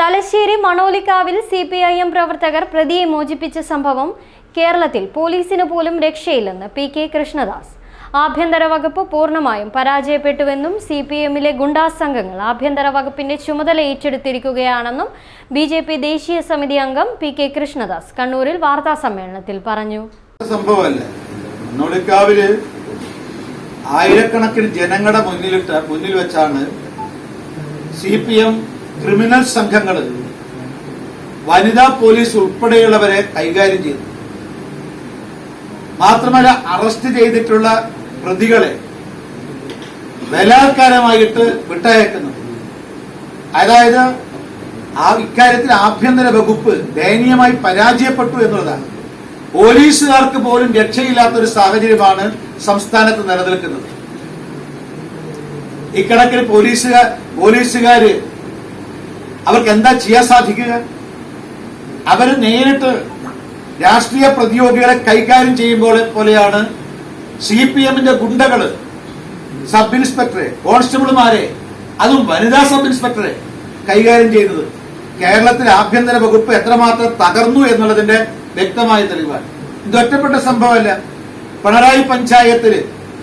Thalassery മണോലിക്കാവിൽ CPIM പ്രവർത്തകർ പ്രതിയെ മോചിപ്പിച്ച സംഭവം കേരളത്തിൽ പോലീസിന് പോലും രക്ഷയില്ലെന്ന് PK കൃഷ്ണദാസ്. ആഭ്യന്തര വകുപ്പ് പൂർണ്ണമായും പരാജയപ്പെട്ടുവെന്നും CPMലെ ഗുണ്ടാ സംഘങ്ങൾ ആഭ്യന്തര വകുപ്പിന്റെ ചുമതല ഏറ്റെടുത്തിരിക്കുകയാണെന്നും BJP ദേശീയ സമിതി അംഗം PK കൃഷ്ണദാസ് കണ്ണൂരിൽ വാർത്താ സമ്മേളനത്തിൽ പറഞ്ഞു. മണോലിക്കാവില് ആയിരക്കണക്കിന് ജനങ്ങളുടെ മുന്നിൽ വെച്ചാണ് CPM ക്രിമിനൽ സംഘങ്ങൾ വനിതാ പോലീസ് ഉൾപ്പെടെയുള്ളവരെ കൈകാര്യം ചെയ്തു. മാത്രമല്ല, അറസ്റ്റ് ചെയ്തിട്ടുള്ള പ്രതികളെ ബലാത്കാരമായിട്ട് വിട്ടയക്കുന്നു. അതായത് ഇക്കാര്യത്തിൽ ആഭ്യന്തര വകുപ്പ് ദയനീയമായി പരാജയപ്പെട്ടു എന്നുള്ളതാണ്. പോലീസുകാർക്ക് പോലും രക്ഷയില്ലാത്തൊരു സാഹചര്യമാണ് സംസ്ഥാനത്ത് നിലനിൽക്കുന്നത്. ഇക്കണക്കിന് പോലീസുകാര് അവർക്ക് എന്താ ചെയ്യാൻ സാധിക്കുക? അവര് നേരിട്ട് രാഷ്ട്രീയ പ്രതിയോഗികളെ കൈകാര്യം ചെയ്യുമ്പോൾ പോലെയാണ് CPMന്റെ ഗുണ്ടകള് സബ് ഇൻസ്പെക്ടറെ, കോൺസ്റ്റബിൾമാരെ, അതും വനിതാ സബ് ഇൻസ്പെക്ടറെ കൈകാര്യം ചെയ്യുന്നത്. കേരളത്തിൽ ആഭ്യന്തര വകുപ്പ് എത്രമാത്രം തകർന്നു എന്നുള്ളതിന്റെ വ്യക്തമായ തെളിവാണ്. ഇത് ഒറ്റപ്പെട്ട സംഭവമല്ല. പിണറായി പഞ്ചായത്തില്